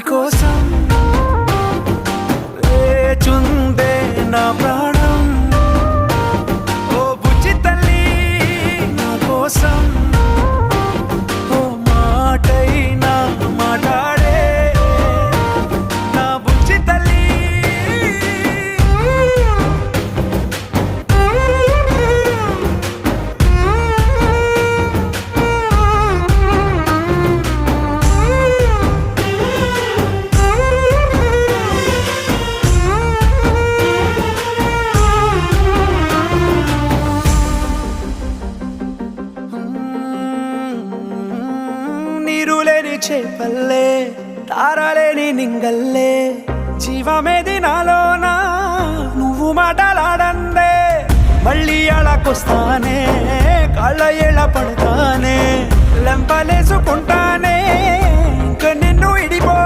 కోసం లేచుందే నా ప్రాణం. ఓ బుజ్జి తల్లి నా కోసం ఓ మాటైనా మాట్లాడే నా బుజ్జి తల్లి. నీరులేని చేపల్లే తారలేని నింగల్లే జీవమేది నాలోనా నువ్వు మాటలాడందే. మళ్ళీ అళకొస్తానే కాళ్ళ ఎళ్ళ పడతానే లెంపలేసుకుంటానే ఇంక